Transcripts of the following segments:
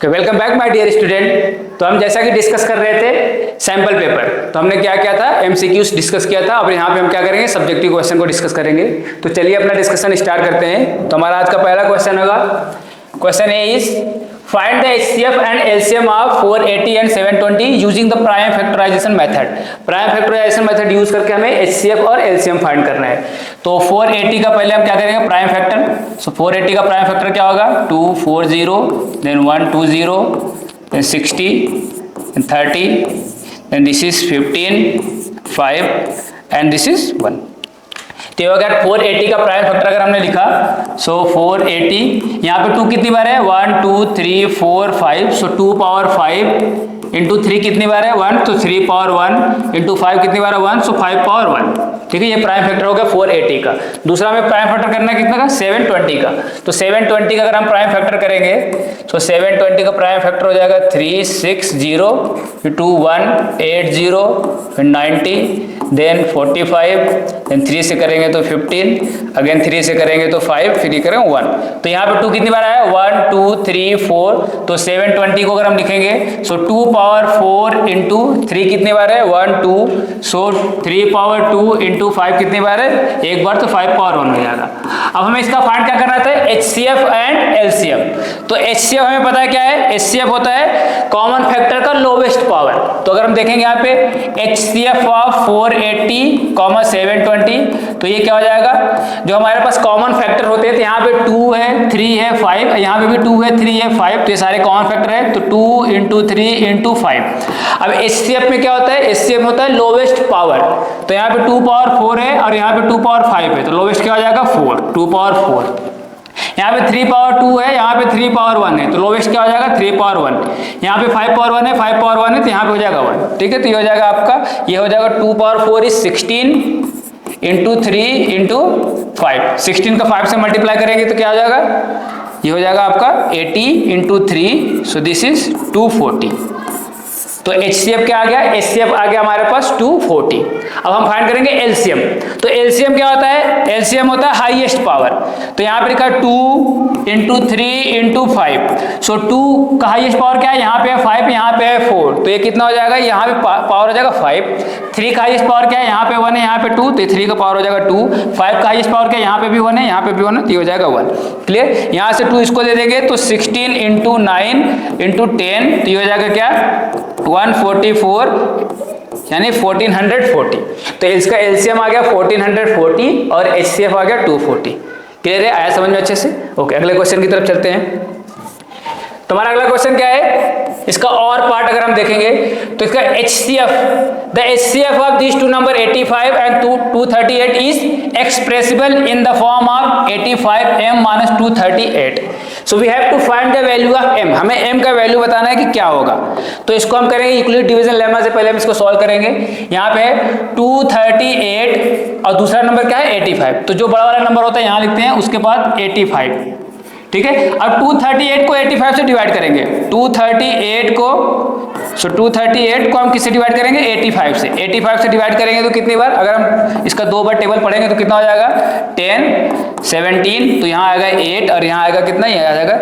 Welcome back my dear student. तो हम जैसा कि डिस्कस कर रहे थे सैंपल पेपर, तो हमने क्या किया था, एमसीक्यूज डिस्कस किया था। अब यहाँ पे हम क्या करेंगे, सब्जेक्टिव क्वेश्चन को डिस्कस करेंगे। तो चलिए अपना डिस्कशन स्टार्ट करते हैं। तो हमारा आज का पहला क्वेश्चन होगा, question A is find the HCF and LCM of 480 and 720 using the prime factorisation method. Prime factorisation method use करके हमें एचसीएफ और एलसीएम फाइंड करना है। तो 480 का पहले हम क्या करेंगे, प्राइम फैक्टर। सो 480 का प्राइम फैक्टर क्या होगा, 240 then 120 then 60 then 30 then this is 15 5 and this is 1। तो हो गया 480 का प्राइम फैक्टर अगर हमने लिखा, सो 480 यहाँ पे 2 कितनी बार है, 1 2 3 4 5, सो 2 पावर 5 इंटू 3 कितनी बार है, 1, तो 3 पावर 1 इंटू 5 कितनी बार है, 1, सो 5 पावर 1। ठीक है, ये प्राइम फैक्टर हो गया 480 का। दूसरा हमें प्राइम फैक्टर करना है कितना का, 720 का। तो 720 का अगर हम प्राइम फैक्टर करेंगे तो 720 का प्राइम फैक्टर हो जाएगा 360 फिर 2 180 फिर 90 देन 45 देन 3 से करेंगे तो 15 अगेन 3 से करेंगे तो 5 फिर ये करेंगे 1। तो यहाँ पे 2 कितनी बार आया, 1 2 3 4, तो 720 को अगर हम लिखेंगे सो 2 पावर 4 इंटू 3 कितनी बार है, 1 2, सो 3 पावर 2 इंटू 5 कितनी बार है, एक बार, तो 5 पावर 1 हो जाएगा। अब हमें इसका फाइंड क्या करना था, एचसीएफ एंड एलसीएम। तो एचसीएफ हमें पता है क्या है, एचसीएफ होता है कॉमन फैक्टर का लोवेस्ट पावर। तो अगर हम देखेंगे यहाँ पे एचसीएफ ऑफ 480 कॉमा 720, तो ये क्या हो जाएगा, जो हमारे पास कॉमन फैक्टर होते हैं, तो यहाँ पे 2 है 3 है 5, यहाँ पे भी 2 है 3 है 5, तो ये सारे कॉमन फैक्टर है, तो 2 इंटू 3 इंटू 5। अब एचसीएफ में क्या होता है, एचसीएफ होता है लोवेस्ट पावर। तो यहाँ पे 2 पावर 4 है और यहाँ पे 2 पावर 5 है, तो लोवेस्ट क्या हो जाएगा 4, 2 पावर 4। यहाँ पे 3 पावर 2 है, यहाँ पे 3 पावर 1 है, तो लोवेस्ट क्या हो जाएगा 3 पावर 1। यहाँ पे 5 पावर 1 है, 5 पावर 1 है, तो यहाँ पे हो जाएगा 1। ठीक है, तो ये हो जाएगा आपका, ये हो जाएगा 2 पावर 4 इज 16 इंटू 3 इंटू 5। 16 का 5 से मल्टीप्लाई करेंगे तो क्या हो जाएगा, ये हो जाएगा आपका 80 इंटू 3, सो दिस इज 240। तो एचसीएफ क्या आ गया, एचसीएफ आ गया हमारे पास 240। अब हम फाइंड करेंगे एलसीएम। तो एलसीएम क्या होता है, एलसीएम होता है हाईएस्ट पावर। तो यहाँ पे लिखा 2 इंटू 3 इंटू 5, सो 2 का हाईएस्ट पावर क्या है, यहाँ पे है 5, यहाँ पे है 4, तो ये कितना हो जाएगा, यहाँ पे पावर हो जाएगा 5। 3 का हाईएस्ट पावर क्या है, यहाँ पे 1 है, यहाँ पे 2, तो 3 का पावर हो जाएगा 2। 5 का हाईएस्ट पावर क्या है, यहाँ पे भी 1 है, यहाँ पे भी 1 है, तो ये हो जाएगा 1। क्लियर, यहाँ से 2 इसको दे देंगे तो 16 इंटू 9 इंटू 10, तो ये हो जाएगा क्या 144 यानी 1440। तो इसका एलसीएम आ गया 1440 और एचसीएफ आ गया 240। क्लियर है, आया समझ में अच्छे से? ओके, अगले क्वेश्चन की तरफ चलते हैं। तो हमारा अगला क्वेश्चन क्या है, इसका और पार्ट अगर हम देखेंगे तो इसका HCF, the HCF of this two number 85 and 238 is expressible in the form of 85m - 238। So we have to find the value of m। हमें m का वैल्यू बताना है कि क्या होगा। तो इसको हम करेंगे यूक्लिड डिवीजन लेमा से पहले हम इसको सॉल्व करेंगे। यहाँ पे 238 और दूसरा नंबर क्या है 85, तो जो बड़ा वाला नंबर होता है यहाँ लिखते हैं, उसके बाद 85। ठीक है, अब 238 को 85 से डिवाइड करेंगे। 238 को, सो 238 को हम किससे डिवाइड करेंगे, 85 से। 85 से डिवाइड करेंगे तो कितनी बार, अगर हम इसका 2 बार टेबल पढ़ेंगे तो कितना हो जाएगा 10 17, तो यहाँ आएगा 8 और यहाँ आएगा कितना, यहाँ आ जाएगा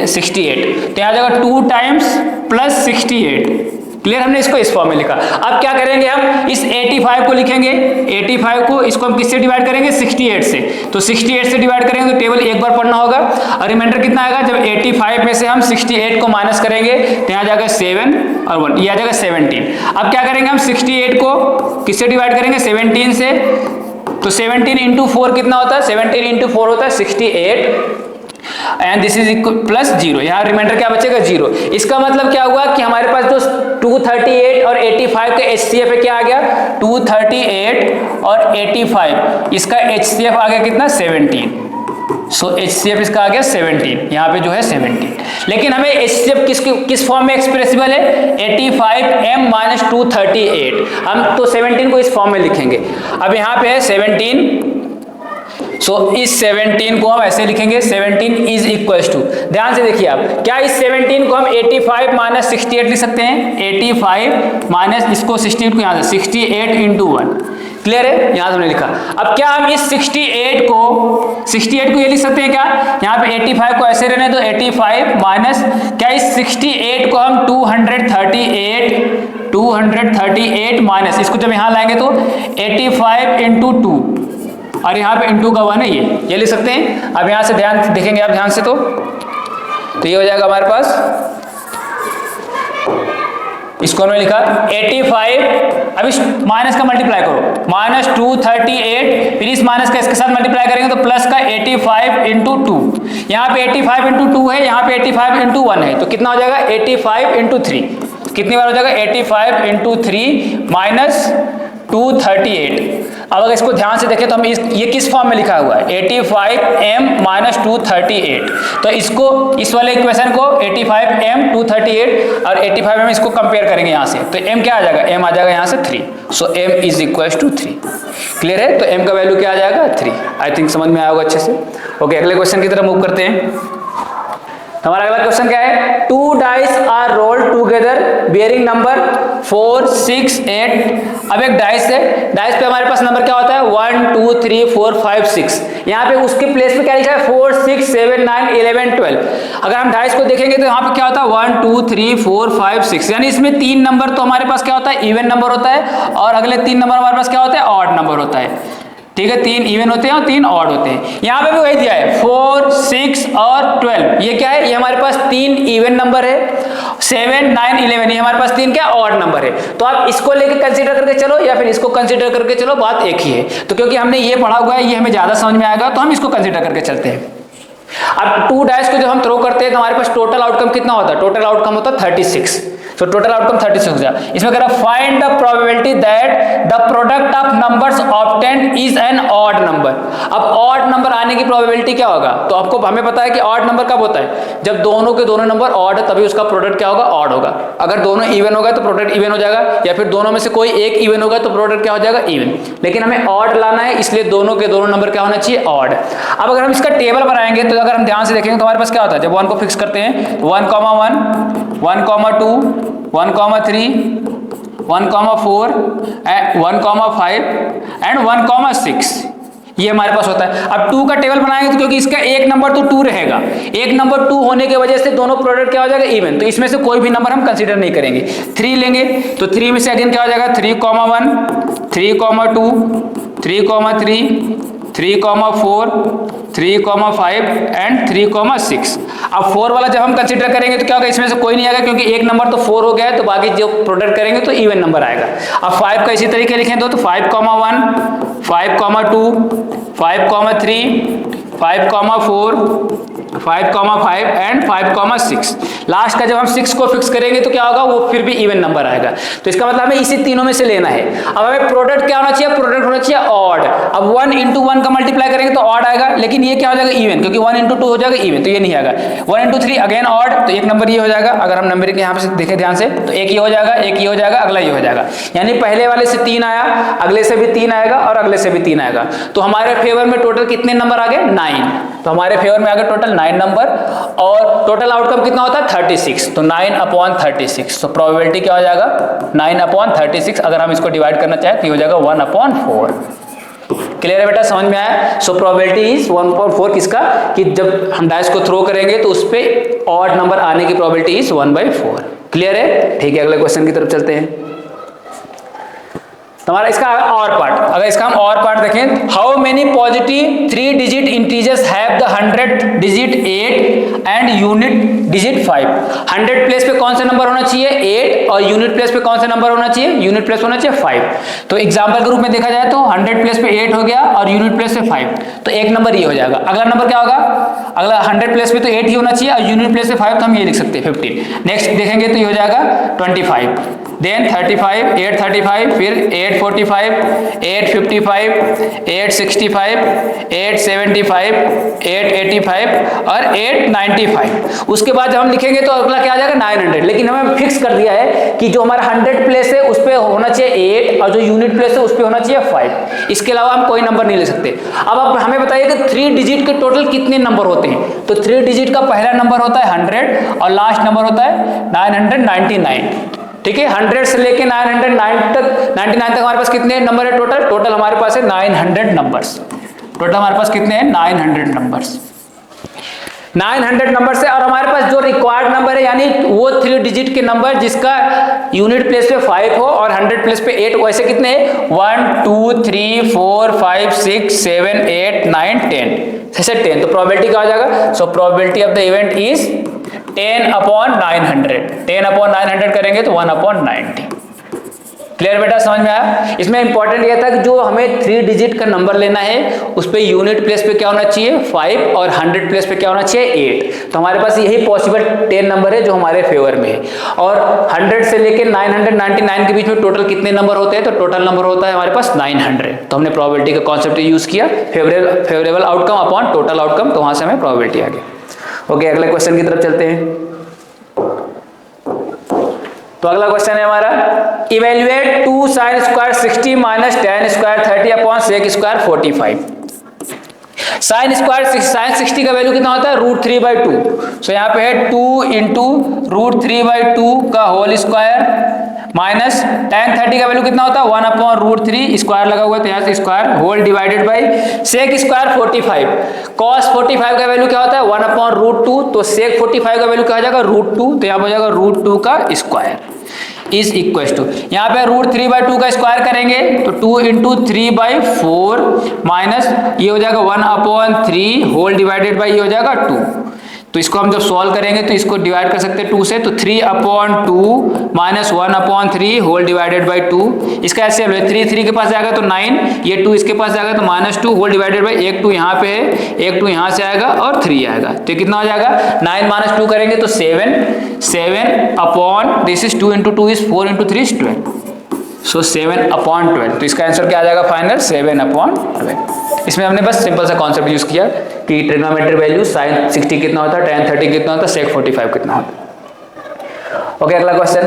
68। तो यहाँ आ जाएगा 2 टाइम्स प्लस 68। क्लियर, हमने इसको इस फॉर्म में लिखा। अब क्या करेंगे, हम इस 85 को लिखेंगे, 85 को इसको हम किससे डिवाइड करेंगे, 68 से। तो 68 से डिवाइड करेंगे तो टेबल एक बार पढ़ना होगा और रिमाइंडर कितना आएगा, जब 85 में से हम 68 को माइनस करेंगे तो यहाँ जाएगा 7 और 1, ये आ जाएगा 17। अब क्या करेंगे, हम 68 को किससे डिवाइड करेंगे, 17 से। तो 17 इंटू 4 कितना होता है, 17 इंटू 4 होता है 68 and this is equal plus 0। यहाँ रिमाइंडर क्या बचेगा 0। इसका मतलब क्या हुआ कि हमारे पास जो 238 और 85 का एचसीएफ है, क्या आ गया 238 और 85, इसका एचसीएफ आ गया कितना 17। सो एचसीएफ इसका आ गया 17, यहाँ पे जो है 17। लेकिन हमें एचसीएफ किस फॉर्म में एक्सप्रेसिबल है, 85m - 238। हम तो 17 को इस फॉर्म में लिखेंगे। अब यहाँ पे है 17, सो इस 17 को हम ऐसे लिखेंगे, 17 इज इक्वल्स टू, ध्यान से देखिए आप, क्या इस 17 को हम 85 - 68 लिख सकते हैं, 85 माइनस इसको 68 को यहाँ से 68 इंटू 1। क्लियर है, यहां से हमने लिखा। अब क्या हम इस 68 को 68 को ये लिख सकते हैं क्या, यहाँ पे 85 को ऐसे रहने दो, 85 माइनस क्या, इस 68 को हम 238 माइनस इसको जब यहाँ लाएंगे तो 85 इंटू 2 और यहाँ पे इंटू का 1 है, ये लिख सकते हैं। अब यहाँ से ध्यान देखेंगे आप ध्यान से तो ये हो जाएगा हमारे पास, इसको हमने लिखा 85, अब इस माइनस का मल्टीप्लाई करो, माइनस 238, फिर इस माइनस का इसके साथ मल्टीप्लाई करेंगे तो प्लस का 85 इंटू 2, यहाँ पे 85 इंटू 2 है, यहाँ पे 85 इंटू 1 है, तो कितना हो जाएगा 85 इंटू 3, कितनी बार हो जाएगा 85 इंटू 3 माइनस 238। अब अगर इसको ध्यान से देखें तो हम ये किस फॉर्म में लिखा हुआ है, 85m माइनस 238, तो इसको इस वाले इक्वेशन को 85m 238 और 85m इसको कंपेयर करेंगे यहाँ से, तो m क्या आ जाएगा, m आ जाएगा यहाँ से 3, so m is equal to 3। Clear है, तो m का वैल्यू क्या आ जाएगा 3। आई थिंक समझ में आया होगा अच्छे से। ओके, अगले क्वेश्चन की तरफ मूव करते हैं। हमारा अगला क्वेश्चन क्या है, 2 dice are rolled together bearing number 4, 6, 8। अब एक डाइस है, डाइस पे हमारे पास नंबर क्या होता है 1, 2, 3, 4, 5, 6, यहाँ पे उसके प्लेस पे क्या लिखा है 4, 6, 7, 9, 11, 12। अगर हम डाइस को देखेंगे तो यहाँ पे क्या होता है 1, 2, 3, 4, 5, 6, यानी इसमें 3 नंबर तो हमारे पास क्या होता है इवन नंबर होता है, और अगले 3 नंबर हमारे पास क्या होता है ऑड नंबर होता है। ठीक है, 3 इवन होते हैं और 3 ऑड होते हैं। यहाँ पे भी वही दिया है 4, 6 और 12, ये क्या है, ये हमारे पास 3 इवन नंबर है, 7, 9, 11 ये हमारे पास 3 क्या ऑड नंबर है। तो आप इसको लेके कंसीडर करके चलो या फिर इसको कंसीडर करके चलो, बात एक ही है। तो क्योंकि हमने ये पढ़ा हुआ है, ये हमें ज्यादा समझ में आएगा, तो हम इसको कंसीडर करके चलते हैं। अब 2 डाइस को जब हम थ्रो करते हैं तो हमारे पास टोटल आउटकम कितना होता है, टोटल आउटकम होता है 36। तो टोटल आउटकम 36 हो जाए। इसमें कह रहा है find the probability that the product of numbers obtained is an odd number. अब ऑड नंबर आने की प्रोबेबिलिटी क्या होगा, तो आपको हमें पता है कि ऑड नंबर कब होता है, जब दोनों के दोनों नंबर ऑड है तभी उसका प्रोडक्ट क्या होगा, ऑड होगा। अगर दोनों इवन होगा तो प्रोडक्ट इवन हो जाएगा, या फिर दोनों में से कोई एक इवन होगा तो प्रोडक्ट क्या हो जाएगा, इवन। लेकिन हमें ऑड लाना है, इसलिए दोनों के दोनों नंबर क्या होना चाहिए, ऑड। अब अगर हम इसका टेबल बनाएंगे तो अगर हम ध्यान से देखेंगे तो हमारे पास क्या होता है, जब 1 को फिक्स करते हैं 1, 1, 1, 2, 1, 3, 1, 4, 1, 5 एंड 1, 6, ये हमारे पास होता है। अब 2 का टेबल बनाएंगे तो क्योंकि इसका एक नंबर तो 2 रहेगा, एक नंबर 2 होने की वजह से दोनों प्रोडक्ट क्या हो जाएगा, इवन। तो इसमें से कोई भी नंबर हम कंसीडर नहीं करेंगे। 3 लेंगे तो 3 में से अगेन क्या हो जाएगा 3, 1, 3, 2, 3, 3, 3, 4, 3, 5 एंड 3, 6। अब 4 वाला जब हम कंसीडर करेंगे तो क्या होगा, इसमें से कोई नहीं आएगा क्योंकि एक नंबर तो 4 हो गया है, तो बाकी जो प्रोडक्ट करेंगे तो इवन नंबर आएगा। अब 5 का इसी तरीके लिखें तो 5, 1, 5, 2, 5, 3, 5, 4, 5 एंड 5, 6। लास्ट का जब हम 6 को फिक्स करेंगे तो क्या होगा, वो फिर भी इवन नंबर आएगा। तो इसका मतलब हमें इसी तीनों में से लेना है। अब हमें प्रोडक्ट क्या होना चाहिए, प्रोडक्ट होना चाहिए ऑड। अब 1 इंटू 1 का मल्टीप्लाई करेंगे तो ऑड आएगा, लेकिन ये क्या हो जाएगा, इवन, क्योंकि 1 इंटू 2 हो जाएगा इवन, तो ये नहीं आएगा। 1 इंटू 3 अगेन ऑड, तो एक नंबर ये हो जाएगा। अगर हम नंबर के यहाँ पे देखें ध्यान से तो एक ये हो जाएगा, एक ये हो जाएगा, अगला ये हो जाएगा। यानी पहले वाले से 3 आया, अगले से भी 3 आएगा और अगले से भी 3 आएगा। तो हमारे फेवर में टोटल कितने नंबर आ गए, 9। तो हमारे फेवर में आ गए टोटल 9 नंबर, और टोटल आउटकम कितना होता है 36। तो 9/36। तो प्रोबेबिलिटी क्या हो जाएगा 9/36। अगर हम इसको डिवाइड करना चाहें तो ये हो जाएगा 1/4। क्लियर है बेटा, समझ में आया। सो प्रोबेबिलिटी इज 1/4 किसका, कि जब हम डाइस को थ्रो करेंगे तो उस पे ऑड नंबर आने की प्रोबेबिलिटी इज 1/4। क्लियर है, ठीक है। अगले क्वेश्चन की तरफ चलते हैं। हमारा इसका और पार्ट, अगर इसका हम और पार्ट देखें, how many positive 3 digit integers have the 100 digit 8 and unit digit 5। 100 place पे कौन सा नंबर होना चाहिए 8, और यूनिट प्लेस पे कौन सा नंबर होना चाहिए, यूनिट प्लेस होना चाहिए 5। तो एग्जांपल के रूप में देखा जाए तो 100 प्लेस पे 8 हो गया और यूनिट प्लेस पे 5, तो एक नंबर ये हो जाएगा। अगला नंबर क्या होगा, अगला 100 प्लेस पे तो 8 ही होना चाहिए और यूनिट प्लेस पे 5, तो हम ये लिख सकते हैं 15। नेक्स्ट देखेंगे तो ये हो जाएगा 25, देन 35, 835, फिर 845, 855, 865, 875, 885 और 895। उसके बाद जब हम लिखेंगे तो अगला क्या आ जाएगा 900। लेकिन हमें फिक्स कर दिया है कि जो हमारा 100 प्लेस है उस पे होना चाहिए 8 और जो यूनिट प्लेस है उस पे होना चाहिए 5। इसके अलावा हम कोई नंबर नहीं ले सकते। अब आप हमें बताइए कि 3 डिजिट के टोटल कितने नंबर होते हैं। तो 3 डिजिट का पहला नंबर होता है 100 और लास्ट नंबर होता है 999। ठीक है, 100 से लेके 999 तक हमारे पास कितने नंबर है टोटल हमारे पास है 900 नंबर्स। टोटल हमारे पास कितने हैं 900 नंबर्स, 900 नंबर से। और हमारे पास जो रिक्वायर्ड नंबर है यानी वो 3 डिजिट के नंबर जिसका यूनिट प्लेस पे 5 हो और 100 प्लेस पे 8, वैसे कितने हैं 1 2 3 4 5 6 7 8 9 10, ऐसे 10। तो प्रोबेबिलिटी क्या हो जाएगा, so probability of the event is 10/900, 10/900 करेंगे तो 1/90। क्लियर बेटा, समझ में आया। इसमें इंपॉर्टेंट यह था कि जो हमें 3 डिजिट का नंबर लेना है उस पे यूनिट प्लेस पे क्या होना चाहिए 5 और 100 प्लेस पे क्या होना चाहिए 8। तो हमारे पास यही पॉसिबल 10 नंबर है जो हमारे फेवर में है। और 100 से लेके 999 के बीच में टोटल कितने नंबर होते हैं, तो टोटल नंबर होता है हमारे पास 900। तो हमने प्रोबेबिलिटी का कॉन्सेप्ट यूज किया, favourable outcome upon total outcome, तो वहां से हमें प्रोबेबिलिटी आ गई। ओके, अगले क्वेश्चन की तरफ चलते हैं। तो अगला क्वेश्चन है हमारा, evaluate 2 sin square 60 minus tan square 30 upon sec square 45। Sine square sine 60 का वैल्यू कितना होता है √3/2। सो यहाँ पे है 2 इंटू √3/2 का होल स्क्वायर माइनस tan 30 का वैल्यू कितना होता है 1/√3, स्क्वायर लगा हुआ है तो यहाँ से square whole divided by sec square 45। Cos 45 का वैल्यू क्या होता है 1/√2, तो सेक 45 का वैल्यू क्या हो जाएगा √2, तो यहाँ हो जाएगा √2 का स्क्वायर इज इक्वल टू, यहाँ पे √3/2 का स्क्वायर करेंगे तो 2 इंटू 3/4 माइनस ये हो जाएगा 1/3 होल डिवाइडेड बाई ये हो जाएगा 2। तो इसको हम जब सॉल्व करेंगे तो इसको डिवाइड कर सकते हैं 2 से, तो 3/2 माइनस 1/3 होल डिवाइडेड बाई 2। इसका ऐसे 3 के पास जाएगा तो 9, ये 2 इसके पास जाएगा तो -2 होल डिवाइडेड बाई, एक 2 यहाँ पे है, एक 2 यहाँ से आएगा और 3 आएगा, तो कितना हो जाएगा 9 - 2 करेंगे तो 7 upon this is 2 into 2 is 4 into 3 is 12, सो 7/12। तो इसका आंसर क्या आ जाएगा फाइनल 7/12। इसमें हमने बस सिंपल सा कॉन्सेप्ट यूज किया कि ट्रिग्नोमेट्रिक वैल्यू sin 60 कितना होता है, tan 30 कितना होता है, sec 45 कितना होता है। ओके, अगला question,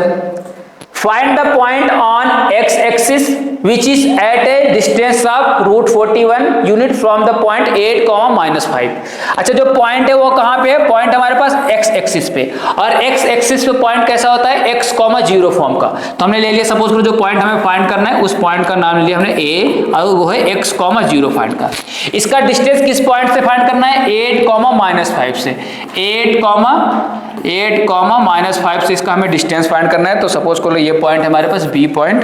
find the point on x axis which is at a distance of √41 unit from the point 8, -5। अच्छा, जो पॉइंट है वो कहाँ पे है, पॉइंट हमारे पास x एक्सिस पे, और x एक्सिस पे पॉइंट कैसा होता है x, 0 फॉर्म का। तो हमने ले लिया, सपोज करो जो पॉइंट हमें फाइंड करना है उस पॉइंट का नाम ले लिया हमने a और वो है x, 0 फाइंड का। इसका डिस्टेंस किस पॉइंट से फाइंड करना है 8, -5 से, 8, -5 से इसका हमें डिस्टेंस फाइंड करना है। तो सपोज करो ये पॉइंट है हमारे पास b point,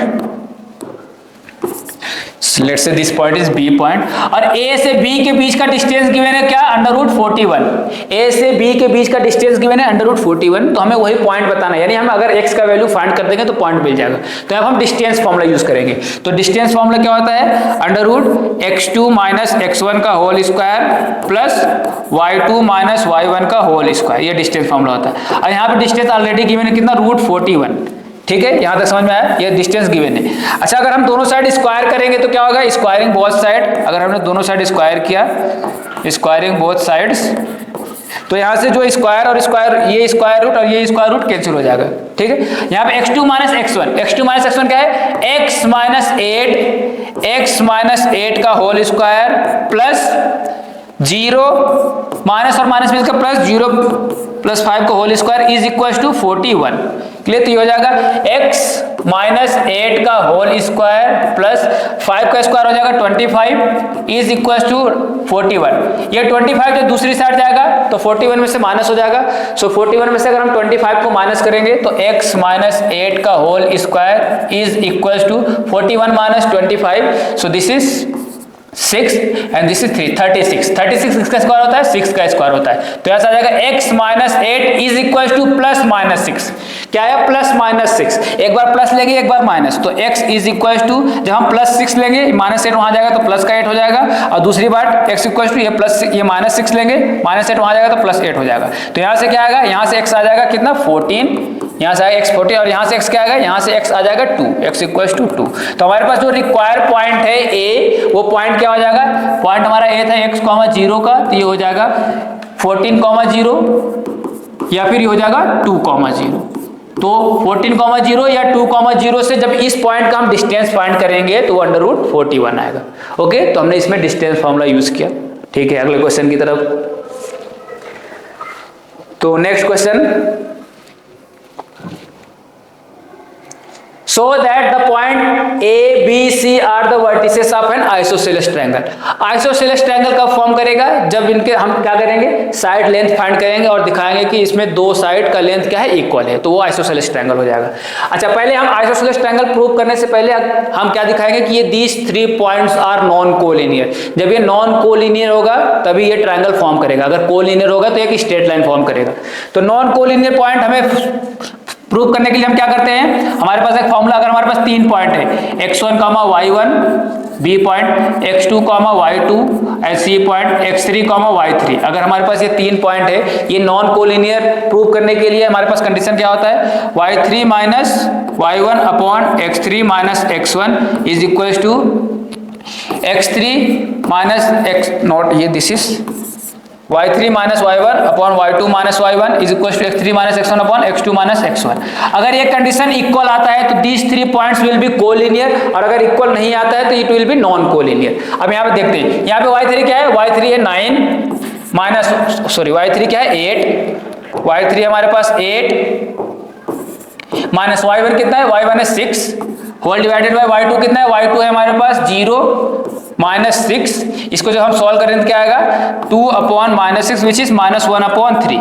let's say this point is b point, और a से b के बीच का डिस्टेंस गिवन है क्या √41। a से b के बीच का डिस्टेंस गिवन है √41, तो हमें वही पॉइंट बताना है, यानी हम अगर x का वैल्यू फाइंड कर देंगे तो पॉइंट मिल जाएगा। तो अब हम डिस्टेंस फॉर्मूला यूज करेंगे। तो डिस्टेंस फॉर्मूला क्या होता है √x2 - x1 का whole square plus y2 - y1 का होल स्क्वायर, ये डिस्टेंस फॉर्मूला होता है। और यहाँ पे डिस्टेंस ऑलरेडी गिवन है कितना √41, ठीक है, यहां तक समझ में आया, ये डिस्टेंस गिवन है। अच्छा, अगर हम दोनों साइड स्क्वायर करेंगे तो क्या होगा, स्क्वायरिंग बोथ साइड, अगर हमने दोनों साइड स्क्वायर किया, स्क्वायरिंग बोथ साइड्स, तो यहां से जो स्क्वायर और स्क्वायर, ये स्क्वायर रूट और ये स्क्वायर रूट कैंसिल हो जाएगा, ठीक है। यहाँ पे x2 - x1, x2 - x1 क्या है x - 8 का होल स्क्वायर प्लस 0 माइनस और माइनस मिलकर प्लस 0 + 5 का whole square is equal to 41। Clear, तो ये हो जाएगा x - 8 का होल स्क्वायर प्लस 5 का स्क्वायर हो जाएगा 25 इज इक्वल टू 41। ये 25 जो दूसरी साइड जाएगा तो 41 में से माइनस हो जाएगा। सो 41 में से अगर हम 25 को माइनस करेंगे तो x - 8 का whole square is equal to 41 - 25, so this is 6 and this is 36। 36 किसका स्क्वायर होता है 6 का स्क्वायर होता है। तो ऐसा आ जाएगा x - 8 इज इक्वल टू +-6, क्या है +-6, एक बार प्लस लेंगे एक बार माइनस, तो x इज इक्वल टू, जब हम +6 लेंगे -8 वहां जाएगा तो प्लस का 8 हो जाएगा, और दूसरी बार x इक्वल टू ये -6 लेंगे -8 वहां जाएगा तो +8 हो जाएगा। तो यहाँ से क्या आएगा, यहाँ से x आ जाएगा कितना 14, यहाँ से आएगा x 14 और यहाँ से x क्या आएगा, यहाँ से x आ जाएगा 2, x इक्वल टू 2। तो हमारे पास जो रिक्वायर पॉइंट है a, वो पॉइंट क्या हो जाएगा, पॉइंट हमारा a था x, 0 का, तो ये हो जाएगा 14, या फिर ये हो जाएगा 2, 0। तो 14, या 2, 0 से जब इस पॉइंट का हम डिस्टेंस फाइंड करेंगे तो √41 आएगा। ओके, तो हमने इसमें डिस्टेंस फॉर्मूला यूज किया। ठीक है, अगले क्वेश्चन की तरफ। तो next question, so that the point A, B, C are the vertices of an isosceles triangle. Isosceles triangle कब फॉर्म करेगा? जब इनके हम क्या करेंगे, साइड लेंथ फाइंड करेंगे और दिखाएंगे कि इसमें दो साइड का लेंथ क्या है, इक्वल है, तो वो आइसोसेलेस ट्रायंगल हो जाएगा। अच्छा, पहले हम आइसोसेलेस ट्रायंगल प्रूव करने से पहले हम क्या दिखाएंगे कि ये these 3 points are non collinear. जब ये नॉन कोलिनियर होगा तभी ये ट्रायंगल फॉर्म करेगा, अगर कोलिनियर होगा तो एक स्ट्रेट लाइन फॉर्म करेगा। तो नॉन कोलिनियर पॉइंट हमें प्रूव करने के लिए हम क्या करते हैं, हमारे पास एक फॉर्मूला, अगर हमारे पास 3 पॉइंट है x1, y1, b point, x2, y2 and c point, x3, y3, अगर हमारे पास ये 3 पॉइंट है, ये नॉन कोलिनियर प्रूव करने के लिए हमारे पास कंडीशन क्या होता है, y3 minus y1 upon x3 minus x1 is equal to x3 minus x not, ये this is y3 minus y1 upon y2 minus y1 is equal to x3 minus x1 upon x2 minus x1। अगर ये condition equal आता है तो these 3 points will be collinear, और अगर इक्वल नहीं आता है तो it will be non collinear. अब यहाँ पे देखते हैं, यहाँ पे y3 क्या है, y3 है 9 माइनस y3 क्या है 8, y3 हमारे पास 8 माइनस y1 कितना है, y1 है 6 होल डिवाइडेड बाय y2 कितना है, y2 है हमारे पास 0 माइनस 6। इसको जब हम सॉल्व करें तो क्या आएगा, 2 upon minus 6 which is minus 1 upon 3,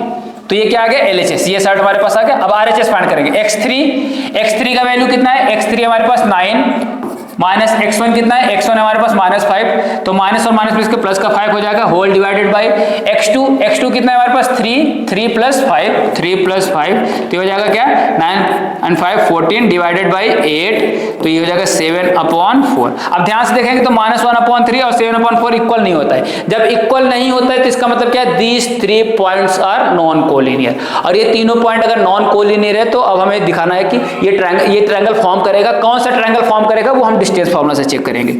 तो ये क्या आ गया LHS, ये साइड हमारे पास आ गया। अब RHS फाइंड करेंगे, x3 का वैल्यू कितना है, x3 हमारे पास 9 माइनस x1 कितना है, x1 हमारे पास माइनस 5, तो माइनस और माइनस इसके प्लस का 5 हो जाएगा होल डिवाइडेड बाय x2 कितना है हमारे पास 3 प्लस 5, तो ये हो जाएगा क्या 9 and 5 14 डिवाइडेड बाय 8, तो ये हो जाएगा 7 अपॉन 4। अब ध्यान से देखेंगे तो माइनस 1 अपॉन 3 और 7 अपॉन 4 इक्वल नहीं होता है। जब इक्वल नहीं होता है तो इसका मतलब क्या है, these 3 points are non collinear, और ये तीनों पॉइंट अगर नॉन कोलिनियर है तो अब हमें दिखाना है कि ये ट्रायंगल फॉर्म करेगा। कौन सा ट्रायंगल फॉर्म करेगा वो हम डिस्टेंस फार्मूला से चेक करेंगे।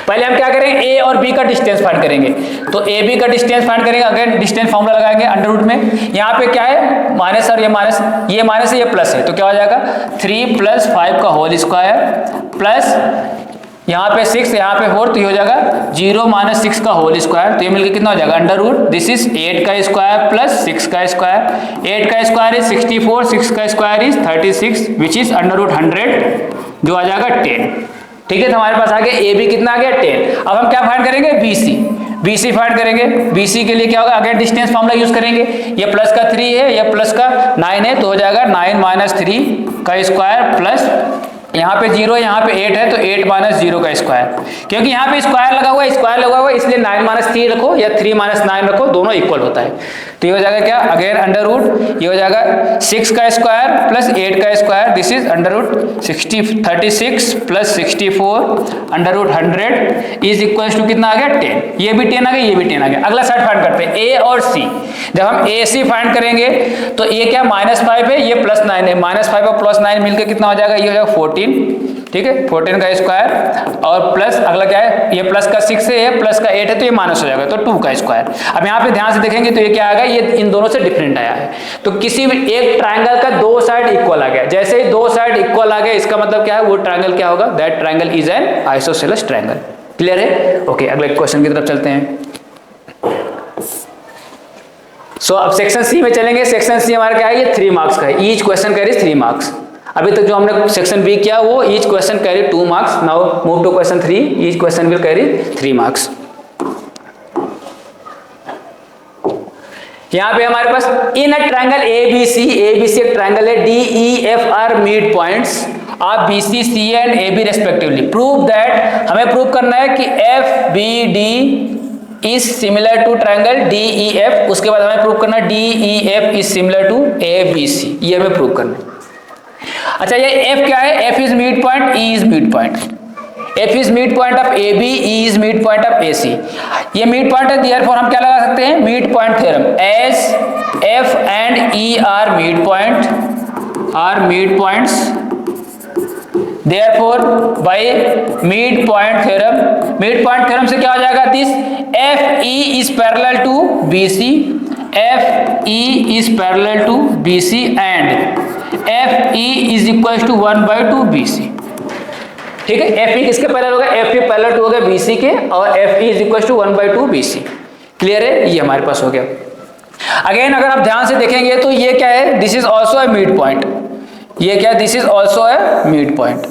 पहले हम क्या करेंगे, ए और बी का डिस्टेंस फाइंड करेंगे, तो ए बी का डिस्टेंस फाइंड करेंगे, अगेन डिस्टेंस फार्मूला लगाएंगे अंडर रूट में। यहाँ पे क्या है माइनस और ये माइनस है, ये प्लस है, तो क्या हो जाएगा 3 प्लस 5 का होल स्क्वायर प्लस यहाँ पे 6 यहाँ पे 4, तो ये हो जाएगा 0 माइनस 6 का होल स्क्वायर, तो ये मिलकर कितना हो जाएगा अंडर रूट, दिस इज 8 का स्क्वायर प्लस 6 का स्क्वायर, 8 का स्क्वायर इज 64, 6 का square is 36 which is under root 100 जो आ जाएगा 10। ठीक है, तो हमारे पास आ गया ए बी कितना आ गया 10। अब हम क्या फाइंड करेंगे, बी सी फाइंड करेंगे। बी सी के लिए क्या होगा, अगेन डिस्टेंस फार्मूला यूज करेंगे, ये प्लस का 3 है, ये प्लस का 9 है, तो हो जाएगा 9 माइनस 3 का स्क्वायर प्लस यहाँ पे 0 यहाँ पे 8 है, तो 8 माइनस 0 का स्क्वायर, क्योंकि यहाँ पे स्क्वायर लगा हुआ है इसलिए 9 माइनस 3 रखो या 3 माइनस 9 रखो, दोनों इक्वल होता है। तो ये हो जाएगा क्या, अगेन अंडर रूट, ये हो जाएगा 6 का स्क्वायर प्लस 8 का square, this is under root 36 plus 64 under root 100 is equal to कितना आ गया 10। ये भी 10 आ गया, ये भी 10 आ गया। अगला साइड फाइंड करते हैं ए और सी। जब हम ए सी फाइंड करेंगे तो ये क्या -5 है, ये +9 है, -5 और +9 मिलकर कितना हो जाएगा, ये हो जाएगा 14। ठीक है, 14 का स्क्वायर और प्लस अगला क्या है, ये प्लस का 6 है, ये प्लस का 8 है, तो ये माइनस हो जाएगा, तो 2 का स्क्वायर। अब यहाँ पे ध्यान से देखेंगे तो ये क्या आएगा, ये इन दोनों से डिफरेंट आया है। तो किसी भी एक ट्रायंगल का 2 साइड इक्वल आ गया, जैसे ही 2 साइड इक्वल आ गया इसका मतलब क्या है, वो ट्रायंगल क्या होगा, that triangle is an isosceles triangle. Clear है? ओके, अगले क्वेश्चन की तरफ चलते हैं। सो अब सेक्शन सी में चलेंगे। सेक्शन सी हमारा क्या है, ये 3 मार्क्स का है, ईच क्वेश्चन कैरी 3 मार्क्स। अभी तक जो हमने सेक्शन बी किया वो each question carry 2 marks. Now move to question 3, each question will carry 3 marks. यहाँ पे हमारे पास इन अ ट्रायंगल ABC एक ट्रायंगल है, DEF are mid points of BC, CA and AB respectively. Prove that, हमें prove करना है कि FBD is similar to triangle DEF, उसके बाद हमें प्रूव करना है DEF is similar to ABC, ये हमें प्रूव करना है। अच्छा, ये F क्या है, F is mid point, E is mid point. F is mid point of AB, E is mid point of AC। ये मिड पॉइंट है, देयरफॉर हम क्या लगा सकते हैं, mid point theorem. As F and E are mid points, therefore by mid point theorem से क्या हो जाएगा, this FE is parallel to BC, FE is parallel to BC and FE is equal to 1/2 BC। ठीक है, FE किसके parallel होगा, FE parallel to होगा BC के, और FE is equal to 1/2 BC। Clear है, ये हमारे पास हो गया। अगेन अगर आप ध्यान से देखेंगे तो ये क्या है, this is also a mid point, ये क्या, this is also a mid point,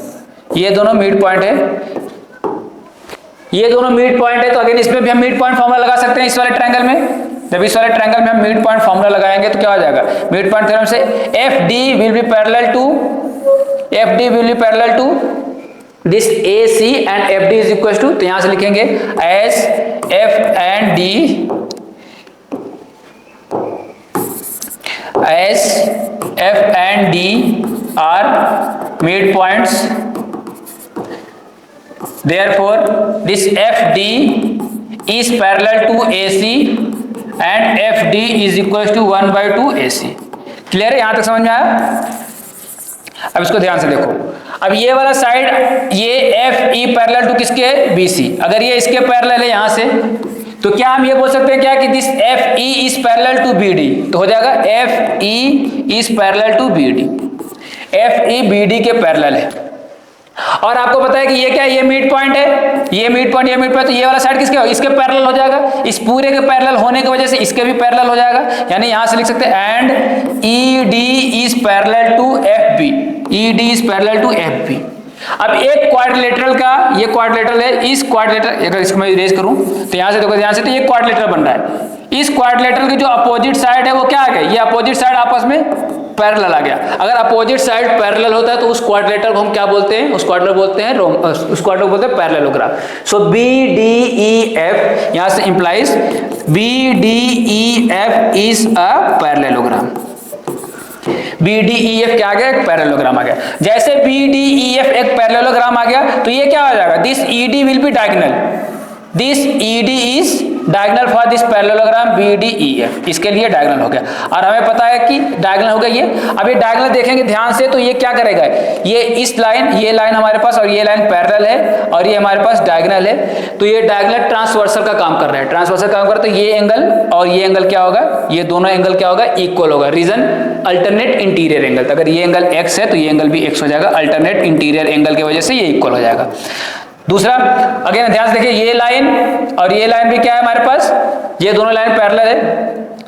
ये दोनों मिड पॉइंट है, ये दोनों मिड पॉइंट है। तो अगेन इसमें भी हम मिड पॉइंट फॉर्मूला लगा सकते हैं इस वाले ट्रायंगल में। जब इस वाले ट्रायंगल में हम मिड पॉइंट फॉर्मूला लगाएंगे तो क्या हो जाएगा, मिड पॉइंट थ्योरम से F D will be parallel to this A C and F D is equal to, तो यहां से लिखेंगे as F and D, as f and d are midpoints, therefore this fd is parallel to AC and fd is equal to 1/2 AC। Clear है, यहां तक समझ में आया? अब इसको ध्यान से देखो, अब ये वाला साइड ये एफ ई पैरेलल टू किसके, BC, अगर ये इसके पैरेलल है यहां से, तो क्या हम ये बोल सकते हैं क्या कि this F E is parallel to BD, तो हो जाएगा F E is parallel to BD, F E BD के पैरेलल है। और आपको पता है कि ये क्या है, ये मिड पॉइंट है, ये मिड पॉइंट, ये मिड पॉइंट, तो ये वाला साइड किसके, इसके पैरेलल हो जाएगा, इस पूरे के पैरेलल होने की वजह से इसके भी पैरेलल हो जाएगा। यानी यहां से लिख सकते हैं and ED is parallel to FB, ED is parallel to FB। अब एक क्वाड्रिलेटरल का, ये क्वाड्रिलेटरल है, इस क्वाड्रिलेटरल, अगर इसको मैं इरेज करूं तो यहां से देखो ध्यान से, तो ये क्वाड्रिलेटरल बन रहा है। इस क्वाड्रिलेटरल की जो अपोजिट साइड है वो क्या आ गया, ये अपोजिट साइड आपस में पैरेलल आ गया। अगर अपोजिट साइड पैरेलल होता है तो उस क्वाड्रिलेटरल को हम क्या बोलते हैं, उस क्वाड्रिलेटरल बोलते हैं उस क्वाड्रिलेटरल बोलते हैं पैरेललोग्राम। सो BDEF यहां से implies BDEF is a parallelogram. BDEF क्या आ गया, एक पैरेललोग्राम आ गया। जैसे BDEF एक पैरेललोग्राम आ गया तो ये क्या हो जाएगा, this ED will be diagonal, this ED is diagonal for this parallelogram BDEF, इसके लिए डायगोनल हो गया। और हमें पता है कि डायगोनल हो गया ये। अब ये डायगोनल देखेंगे ध्यान से, तो ये क्या करेगा, ये इस लाइन, ये लाइन हमारे पास और ये लाइन पैरेलल है और ये हमारे पास डायगोनल है, तो ये डायगोनल ट्रांसवर्सल का काम कर रहा है, ट्रांसवर्सल काम कर रहा है। तो ये एंगल और ये एंगल क्या होगा, ये दोनों एंगल क्या होगा, इक्वल होगा। रीजन, अल्टरनेट इंटीरियर एंगल, अगर ये एंगल x है तो ये एंगल भी x हो जाएगा, अल्टरनेट इंटीरियर एंगल की वजह से ये इक्वल हो जाएगा। दूसरा, अगेन ध्यान से देखिए, ये लाइन और ये लाइन भी क्या है हमारे पास, ये दोनों लाइन पैरेलल है।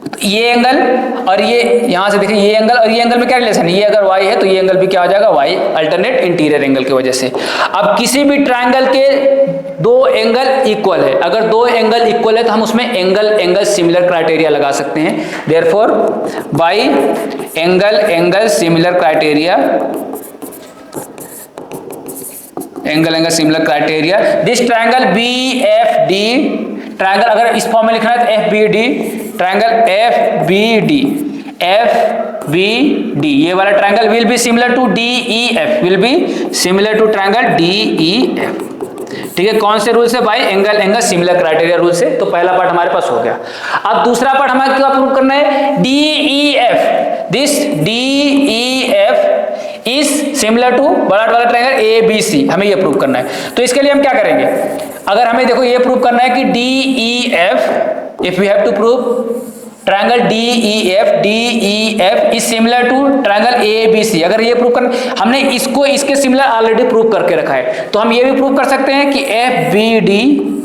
तो ये एंगल और ये, यहां से देखिए ये एंगल और ये एंगल में क्या रिलेशन है, ये अगर y है तो ये एंगल भी क्या हो जाएगा, y, अल्टरनेट इंटीरियर एंगल की वजह से। अब किसी भी ट्रायंगल के दो एंगल इक्वल है, अगर दो एंगल इक्वल है तो हम उसमें एंगल सिमिलर क्राइटेरिया लगा सकते हैं। Therefore by angle similar criteria, angle similar criteria, this triangle BFD, triangle अगर इस फॉर्म में लिखना है तो FBD, ट्रायंगल FBD, ये वाला triangle will be similar to DEF, will be similar to triangle DEF। ठीक है, कौन से रूल से, by angle similar criteria rule से। तो पहला पार्ट हमारे पास हो गया। अब दूसरा पार्ट हमें क्या प्रूव करना है, DEF, this DEF is similar to बड़ा वाला ट्रायंगल ABC, हमें ये प्रूव करना है। तो इसके लिए हम क्या करेंगे, अगर हमें देखो ये प्रूव करना है कि DEF, if we have to prove triangle DEF is similar to triangle ABC, अगर ये प्रूव करना, हमने इसको इसके सिमिलर ऑलरेडी प्रूव करके रखा है, तो हम ये भी प्रूव कर सकते हैं कि FBD,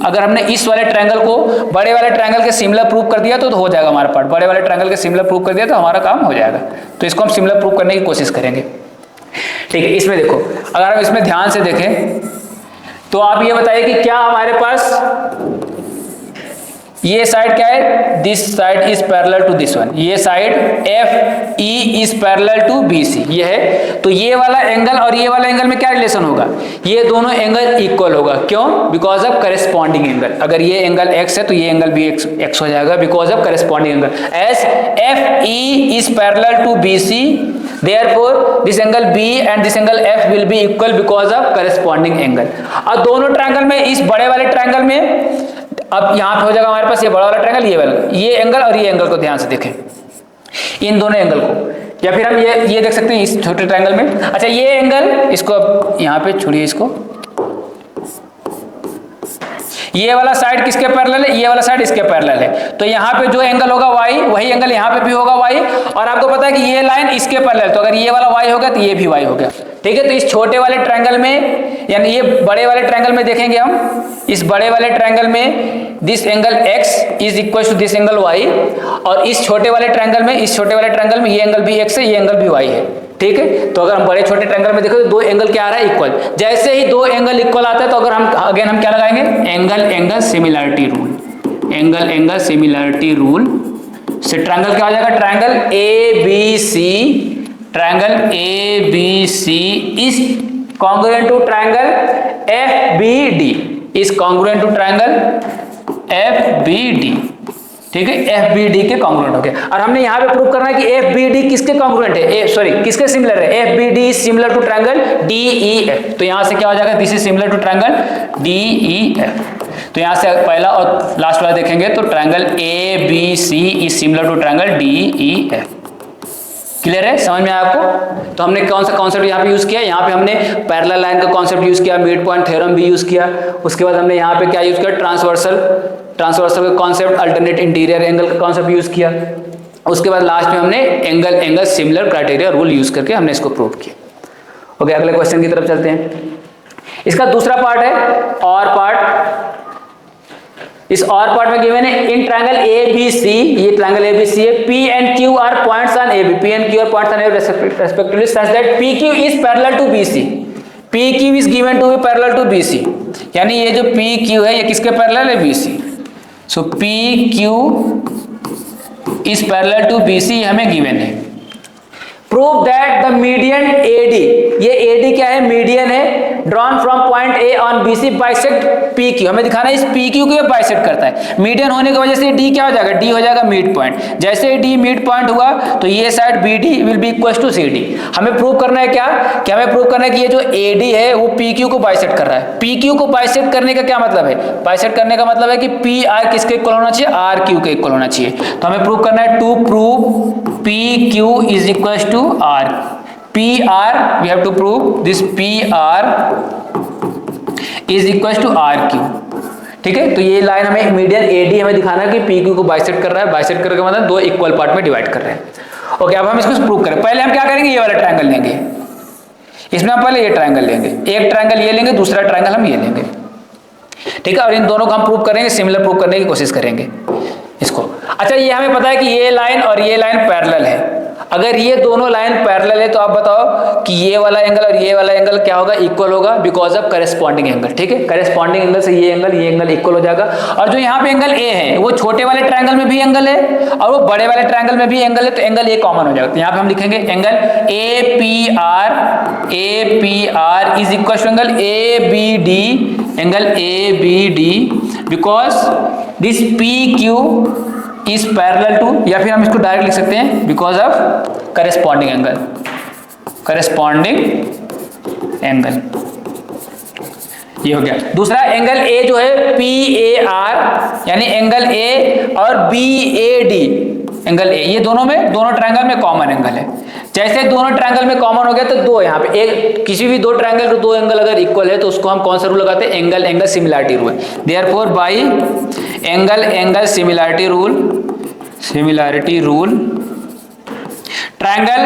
अगर हमने इस वाले ट्रायंगल को बड़े वाले ट्रायंगल के सिमिलर प्रूव कर दिया तो हो जाएगा हमारा पार्ट, बड़े वाले ट्रायंगल के सिमिलर प्रूव कर दिया तो हमारा काम हो जाएगा। तो इसको हम सिमिलर प्रूव करने की कोशिश करेंगे। ठीक है, इसमें देखो, अगर हम इसमें ध्यान से देखें तो आप ये बताइए कि क्या हमारे पास ये साइड क्या है, this side is parallel to this one, ये side FE is parallel to BC, ये है। तो ये वाला एंगल और ये वाला एंगल में क्या रिलेशन होगा, ये दोनों एंगल इक्वल होगा। क्यों, बिकॉज ऑफ करेस्पॉन्डिंग एंगल। अगर ये एंगल x है तो ये एंगल भी x हो जाएगा, because of corresponding angle. As FE is parallel to BC, therefore this angle B and this angle F will be equal because of corresponding angle। अब दोनों ट्रायंगल में, इस बड़े वाले ट्रायंगल में, अब यहां पे हो जाएगा हमारे पास ये बड़ा वाला ट्रायंगल, ये वाला, ये एंगल और ये एंगल को ध्यान से देखें, इन दोनों एंगल को, या फिर हम ये देख सकते हैं इस छोटे ट्रायंगल में। अच्छा, ये एंगल, इसको अब यहां पे छोड़िए, इसको, ये वाला साइड किसके पैरेलल है, ये वाला साइड इसके पैरेलल है। तो यहाँ पे जो एंगल होगा y, वही एंगल यहाँ पे भी होगा y, और आपको पता है कि ये लाइन इसके पैरेलल, तो अगर ये वाला y हो गया तो ये भी y हो गया। ठीक है, तो इस छोटे वाले ट्रायंगल में, यानी ये बड़े वाले ट्रायंगल में देखेंगे हम, इस बड़े वाले ट्रायंगल में this angle x is equal to this angle y, और इस छोटे वाले ट्रायंगल में, ये एंगल भी x है, ये एंगल भी y है। ठीक है। तो अगर हम बड़े छोटे ट्रायंगल में देखो तो दो एंगल क्या आ रहा है, इक्वल। जैसे ही दो एंगल इक्वल आता है तो अगर हम अगेन हम क्या लगाएंगे, angle similarity rule. Angle similarity rule से ट्रायंगल क्या हो जाएगा, triangle A B C is congruent to triangle F B D, is congruent to triangle F B D, ठीक है, एफ बी डी के कॉन्ग्रुएंट हो गया। और हमने यहाँ पे प्रूव करना है कि एफ बी डी किसके कॉन्ग्रुएंट है, सॉरी किसके सिमिलर है, F B D is similar to triangle D E F. तो यहाँ से क्या हो जाएगा, this is similar to triangle D E F. तो यहाँ से पहला और लास्ट वाला देखेंगे तो triangle A B C is similar to triangle D E F. Clear है, समझ में आया आपको। तो हमने कौन सा कॉन्सेप्ट यहाँ पे यूज किया, यहाँ पे हमने पैरेलल लाइन का कॉन्सेप्ट यूज किया, मिड पॉइंट थ्योरम भी यूज किया। उसके बाद हमने यहाँ पे क्या यूज किया, ट्रांसवर्सल का कॉन्सेप्ट, अल्टरनेट इंटीरियर एंगल का कॉन्सेप्ट यूज किया। उसके बाद लास्ट में हमने angle similar criteria rule use करके हमने इसको प्रूव किया। ओके, अगले क्वेश्चन की तरफ चलते हैं। इसका दूसरा पार्ट है और पार्ट। इस और पार्ट में गिवन है इन ट्रायंगल ए बी सी, ये ट्रायंगल ए बी सी है, P and Q are points on A B, P and Q are points on A B respectively such that P Q is parallel to B C, P Q is given to be parallel to B C. यानी ये जो P Q है ये किसके parallel है, B C. So P Q is parallel to B C हमें given है। Prove that the median AD, ये AD क्या है, मीडियन है, drawn from point A on BC bisect PQ। हमें दिखाना है इस PQ को ये बाइसेक्ट करता है। मीडियन होने की वजह से D क्या हो जाएगा, D हो जाएगा मिड पॉइंट। जैसे D मिड पॉइंट हुआ तो ये side BD will be equal to CD। हमें प्रूव करना है क्या, कि हमें प्रूव करना है कि ये जो AD है वो PQ को बाइसेक्ट कर रहा है। PQ को बाइसेक्ट करने का क्या मतलब है, बाइसेक्ट करने का मतलब है कि PR किसके इक्वल होना चाहिए, RQ के इक्वल होना चाहिए। तो हमें प्रूव करना है, to prove PQ is equal to R, PR we have to prove this PR is equal to RQ। ठीक है, तो ये लाइन हमें मीडियन AD हमें दिखाना है कि PQ को बाइसेक्ट कर रहा है। बाइसेक्ट करने का मतलब दो इक्वल पार्ट में डिवाइड कर रहे हैं। ओके, अब हम इसको प्रूव करें। पहले हम क्या करेंगे, ये वाला ट्रायंगल लेंगे, इसमें हम पहले ये ट्रायंगल लेंगे, एक ट्रायंगल ये लेंगे, दूसरा ट्रायंगल हम ये लेंगे, ठीक है। और इन दोनों को हम प्रूव करेंगे, सिमिलर प्रूव करने की कोशिश करेंगे इसको। अच्छा, ये हमें पता है कि ये लाइन और ये लाइन पैरेलल है। अगर ये दोनों लाइन पैरेलल है तो आप बताओ कि ये वाला एंगल और ये वाला एंगल क्या होगा, इक्वल होगा, बिकॉज ऑफ करेस्पॉन्डिंग एंगल। ठीक है, करेस्पॉन्डिंग एंगल से ये एंगल इक्वल हो जाएगा। और जो यहाँ पे एंगल ए है वो छोटे वाले ट्रायंगल में भी एंगल है और वो बड़े वाले ट्रायंगल में भी एंगल है, तो एंगल ए कॉमन हो जाएगा। तो यहाँ पे हम लिखेंगे angle A P R is equal to angle A B D, because this P Q is parallel to, या फिर हम इसको डायरेक्ट लिख सकते हैं बिकॉज ऑफ करेस्पॉन्डिंग एंगल। ये हो गया। दूसरा एंगल ए जो है PAR, यानी एंगल ए और BAD, एंगल ए, ये दोनों ट्रायंगल में कॉमन एंगल है। जैसे दोनों ट्रायंगल में कॉमन हो गया तो दो यहाँ पे एक किसी भी दो ट्रायंगल को दो एंगल अगर इक्वल है तो उसको हम कौन सा रूल लगाते हैं, angle similarity rule. Therefore by angle similarity rule triangle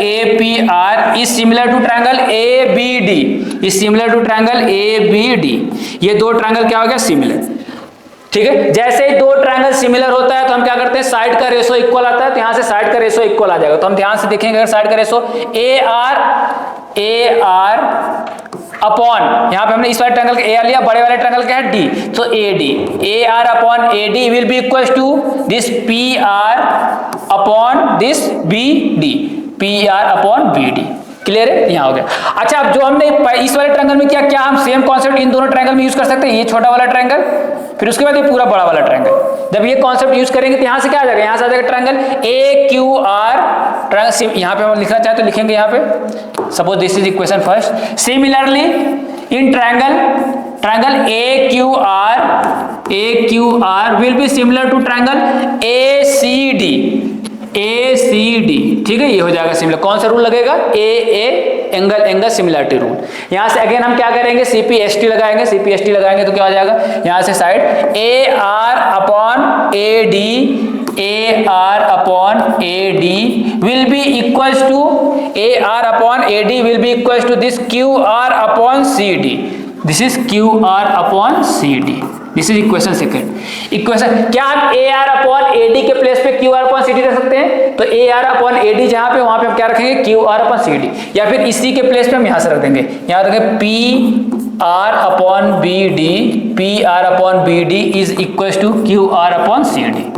APR is similar to triangle ABD, ये दो ट्रायंगल क्या हो गया, सिमिलर। ठीक है, जैसे ही दो ट्रायंगल सिमिलर होता है तो हम क्या करते हैं, साइड का रेशो इक्वल आता है, तो यहां से साइड का रेशो इक्वल आ जाएगा। तो हम ध्यान से देखेंगे, अगर साइड का रेशो AR अपॉन, यहाँ पे हमने इस वाले ट्रायंगल का AR लिया, बड़े वाले ट्रायंगल का है D, तो AR upon AD will be equal to this PR upon this PR upon BD। Clear है, यहाँ हो गया। अच्छा, अब जो हमने इस वाले ट्रायंगल में क्या हम सेम कॉन्सेप्ट इन दोनों ट्रायंगल में यूज कर सकते हैं, ये छोटा वाला ट्रायंगल, फिर उसके बाद ये पूरा बड़ा वाला ट्रायंगल। जब ये कॉन्सेप्ट यूज करेंगे तो यहाँ से क्या आ जाएगा, यहाँ से आ जाएगा ट्रायंगल AQR ट्रायंगल। यहाँ पे हम लिखना चाहे तो लिखेंगे, यहाँ पे suppose this is equation first. Similarly in triangle AQR will be similar to triangle ACD। ठीक है, ये हो जाएगा सिमिलर। कौन सा रूल लगेगा, एंगल सिमिलरिटी रूल। यहां से अगेन हम क्या करेंगे, CPST लगाएंगे तो क्या हो जाएगा, यहां से side AR upon AD will be equals to this QR upon CD। This is Q R upon C D. This is equation second. Equation क्या आप A R upon A D के प्लेस पे Q R upon C D रख सकते हैं? तो A R upon A D जहां पे, वहां पे हम क्या रखेंगे? Q R upon C D. या फिर इसी के प्लेस पे हम यहां से रख देंगे, यहां रखेंगे P R upon B D, P R upon B D is equal to Q R upon C D.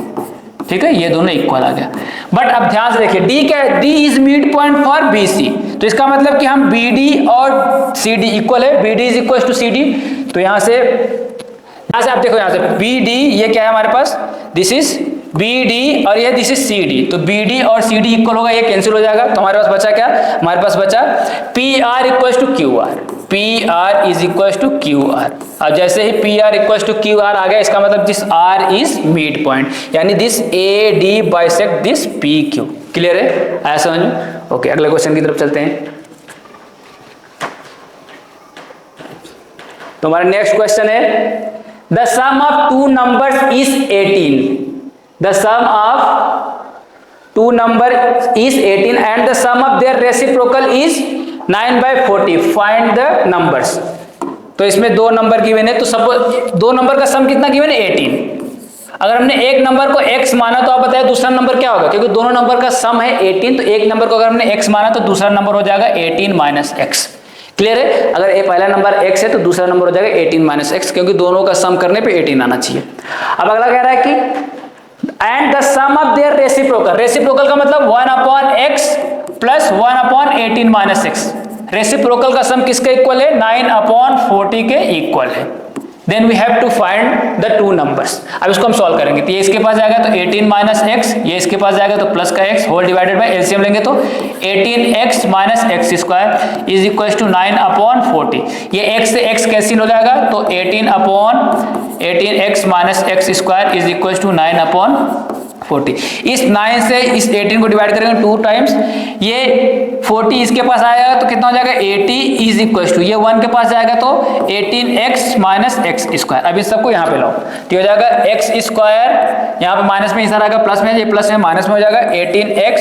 ठीक है, ये दोनों इक्वल आ गया। बट अब ध्यान से देखिए, डी क्या है? D is mid point for B C. तो इसका मतलब कि हम बी डी और सी डी इक्वल है, B D is equal to C D. तो यहां से आप देखो, यहां से बी डी ये क्या है हमारे पास? दिस इज बी डी और ये दिस इज सी डी। तो बी डी और सी डी इक्वल होगा, ये कैंसिल हो जाएगा। तो हमारे पास बचा क्या? हमारे पास बचा P R equal to Q R. P R is equal to Q R. अब जैसे ही P R equal to Q R आ गया, इसका मतलब this R is mid point, यानी this A D bisect this P Q. Clear है? आया समझ में? ओके, अगले क्वेश्चन की तरफ चलते हैं। तो हमारा नेक्स्ट क्वेश्चन है, the sum of two numbers is 18। The sum of two number is 18 and the sum of their reciprocal is 9/40. Find the numbers. तो इसमें दो नंबर गिवन है, तो सपोज दो नंबर का सम कितना गिवन है? 18। अगर हमने एक नंबर को x माना तो आप बताइए दूसरा नंबर क्या होगा? क्योंकि दोनों नंबर का सम है 18, तो एक नंबर को अगर हमने x माना तो दूसरा नंबर हो जाएगा 18 माइनस एक्स। क्लियर है? अगर ये पहला नंबर x है तो दूसरा नंबर हो जाएगा 18 माइनस एक्स, क्योंकि दोनों का सम करने पे 18 आना चाहिए। अब अगला कह रहा है कि and the sum of their reciprocal. Reciprocal का मतलब 1 upon x plus 1 upon 18 minus x. Reciprocal का सम किसके इक्वल है? 9 अपॉन 40 के इक्वल है। Then we have to find the two numbers. अब इसको हम सॉल्व करेंगे, तो ये इसके पास जाएगा तो 18 माइनस एक्स, ये इसके पास जाएगा तो प्लस का x whole divided by LCM लेंगे तो 18x minus x square is equal to 9 upon 40। ये x से x कैंसिल हो जाएगा, तो 18x minus x square is equal to 9 upon 40। इस 9 से इस 18 को डिवाइड करेंगे 2 टाइम्स, ये 40 इसके पास आएगा तो कितना हो जाएगा? 80 इज इक्वल टू, ये 1 के पास जाएगा तो 18x माइनस एक्स स्क्वायर। अब इस सबको यहाँ पे लाओ तो हो जाएगा एक्स स्क्वायर, यहाँ पे माइनस में इधर आएगा प्लस में, ये प्लस में माइनस में हो जाएगा 18x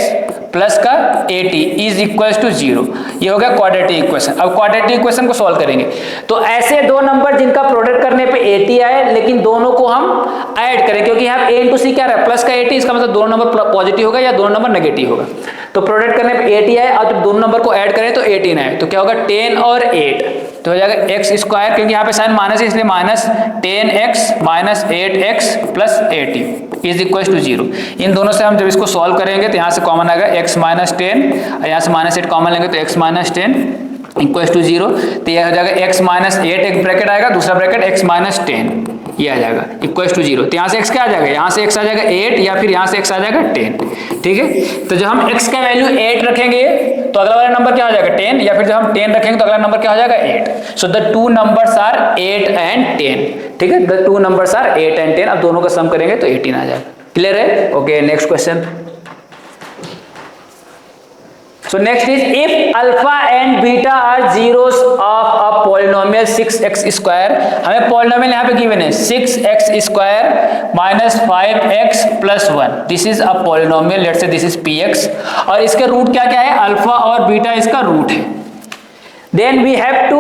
प्लस का 80 इज इक्वल टू 0। ये हो गया क्वाड्रेटिक इक्वेशन। अब क्वाड्रेटिक इक्वेशन को सॉल्व करेंगे, तो ऐसे दो नंबर जिनका प्रोडक्ट करने पे 80 आए, लेकिन दोनों को हम ऐड करें, क्योंकि यहाँ a इंटू सी क्या रहा है? प्लस का 80, इसका मतलब दोनों नंबर पॉजिटिव होगा या दोनों नंबर नेगेटिव होगा। तो प्रोडक्ट करने पे 80 आए और जब दोनों नंबर को ऐड करें तो 18 आए, तो क्या होगा? 10 और 8 तो हो जाएगा एक्स स्क्वायर, क्योंकि यहाँ पे साइन माइनस है इसलिए minus 10x minus 8x plus 80 is equal to 0। इन दोनों से हम जब इसको सॉल्व करेंगे तो यहाँ से कॉमन आएगा x माइनस 10 और यहाँ से माइनस 8 कॉमन लेंगे तो x माइनस 10 इक्वल टू 0। तो यह हो जाएगा x माइनस 8, एक ब्रैकेट आएगा, दूसरा ब्रैकेट x माइनस 10, ये आ जाएगा इक्वल टू 0। तो यहाँ से x क्या आ जाएगा? यहाँ से x आ जाएगा 8 या फिर यहाँ से x आ जाएगा 10। ठीक है, तो जब हम x का वैल्यू 8 रखेंगे तो अगला वाला नंबर क्या हो जाएगा? 10, या फिर जब हम 10 रखेंगे तो अगला नंबर क्या हो जाएगा? 8। So the two numbers are 8 and 10। ठीक है, the two numbers are 8 and 10। अब दोनों का सम करेंगे तो 18 आ जाएगा। क्लियर है? Okay, next question. So next is if alpha and beta are zeros of a polynomial 6x square, हमें polynomial यहाँ पे given है 6x square minus 5x plus 1. This is a polynomial, let's say this is px, और इसके root क्या क्या है? Alpha और बीटा इसका रूट है। Then we have to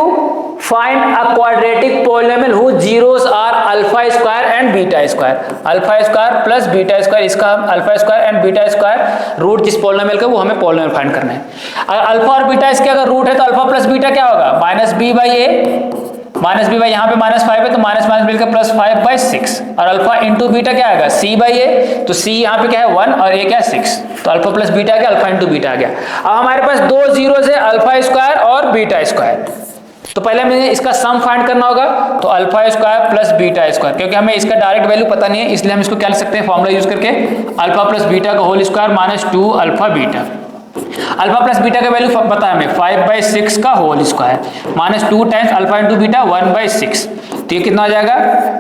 find a quadratic polynomial whose zeros are alpha square and beta square. Alpha square plus beta square, इसका alpha square and beta square root जिस polynomial का वो हमें polynomial find करना है। अगर alpha और beta इसके अगर रूट है तो अल्फा प्लस बीटा क्या होगा? Minus B by A, minus B by यहाँ पे माइनस 5 है तो माइनस माइनस मिलकर प्लस 5/6, और अल्फा इंटू बीटा क्या आएगा? सी बाई ए, तो सी यहाँ पे क्या है 1 और ए क्या है 6, तो अल्फा प्लस बीटा आ गया, अल्फा इंटू बीटा आ गया। अब हमारे पास दो जीरोस है, अल्फा स्क्वायर और बीटा स्क्वायर। तो पहले हमें इसका सम फाइंड करना होगा, तो alpha square plus beta square, क्योंकि हमें इसका डायरेक्ट वैल्यू पता नहीं है इसलिए हम इसको क्या लिख सकते हैं? फॉर्मूला यूज करके अल्फा प्लस बीटा का whole square minus 2 alpha beta. Alpha plus beta का वैल्यू पता है हमें 5/6 का whole square minus 2 times alpha into beta 1/6, तो ये कितना हो जाएगा?